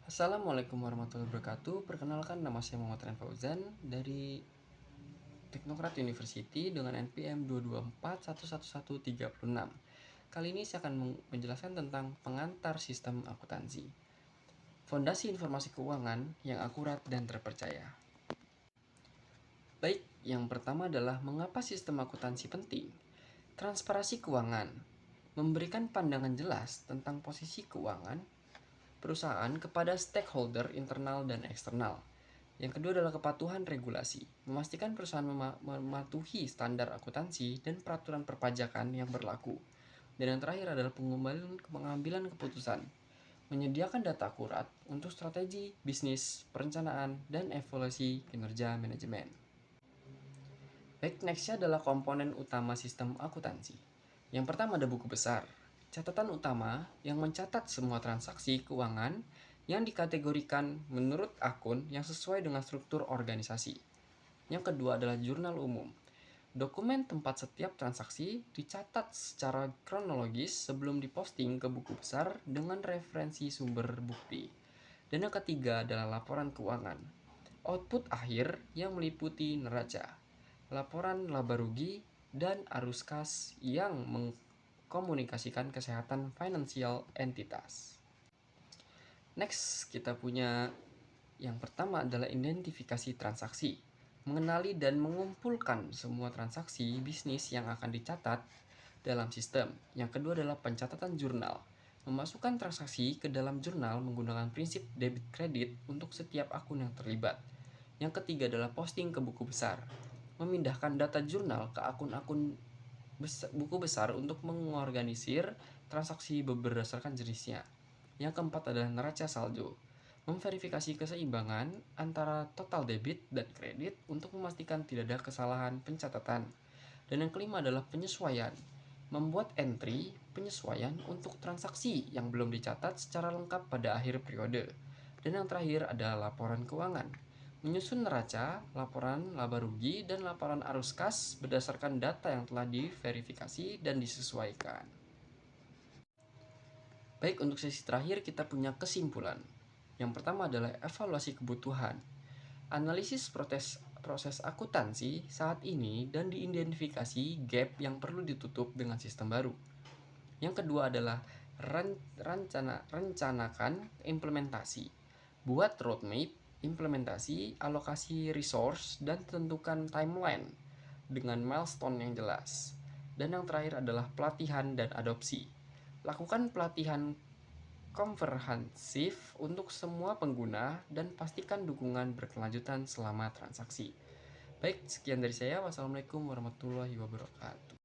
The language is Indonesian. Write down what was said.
Assalamualaikum warahmatullahi wabarakatuh. Perkenalkan, nama saya Muhammad Rian Fauzan dari Teknokrat University dengan NPM 224111136. Kali ini saya akan menjelaskan tentang pengantar sistem akuntansi. Fondasi informasi keuangan yang akurat dan terpercaya. Baik, yang pertama adalah mengapa sistem akuntansi penting. Transparansi keuangan memberikan pandangan jelas tentang posisi keuangan perusahaan kepada stakeholder internal dan eksternal. Yang kedua adalah kepatuhan regulasi, memastikan perusahaan mematuhi standar akuntansi dan peraturan perpajakan yang berlaku. Dan yang terakhir adalah pengambilan keputusan, menyediakan data akurat untuk strategi bisnis, perencanaan, dan evaluasi kinerja manajemen. Baik, nextnya adalah komponen utama sistem akuntansi. Yang pertama ada buku besar, catatan utama yang mencatat semua transaksi keuangan yang dikategorikan menurut akun yang sesuai dengan struktur organisasi. Yang kedua adalah jurnal umum. Dokumen tempat setiap transaksi dicatat secara kronologis sebelum diposting ke buku besar dengan referensi sumber bukti. Dan yang ketiga adalah laporan keuangan. Output akhir yang meliputi neraca, laporan laba rugi, dan arus kas yang mengkomunikasikan kesehatan finansial entitas. Next, kita punya yang pertama adalah identifikasi transaksi. Mengenali dan mengumpulkan semua transaksi bisnis yang akan dicatat dalam sistem. Yang kedua adalah pencatatan jurnal. Memasukkan transaksi ke dalam jurnal menggunakan prinsip debit kredit untuk setiap akun yang terlibat. Yang ketiga adalah posting ke buku besar. Memindahkan data jurnal ke akun-akun buku besar untuk mengorganisir transaksi berdasarkan jenisnya. Yang keempat adalah neraca saldo. Memverifikasi keseimbangan antara total debit dan kredit untuk memastikan tidak ada kesalahan pencatatan. Dan yang kelima adalah penyesuaian. Membuat entry penyesuaian untuk transaksi yang belum dicatat secara lengkap pada akhir periode. Dan yang terakhir adalah laporan keuangan. Menyusun neraca, laporan laba rugi, dan laporan arus kas berdasarkan data yang telah diverifikasi dan disesuaikan. Baik, untuk sesi terakhir kita punya kesimpulan. Yang pertama adalah evaluasi kebutuhan. Analisis proses akuntansi saat ini dan diidentifikasi gap yang perlu ditutup dengan sistem baru. Yang kedua adalah rencanakan implementasi. Buat roadmap, implementasi, alokasi resource, dan tentukan timeline dengan milestone yang jelas. Dan yang terakhir adalah pelatihan dan adopsi. Lakukan pelatihan komprehensif untuk semua pengguna dan pastikan dukungan berkelanjutan selama transaksi. Baik, sekian dari saya. Wassalamualaikum warahmatullahi wabarakatuh.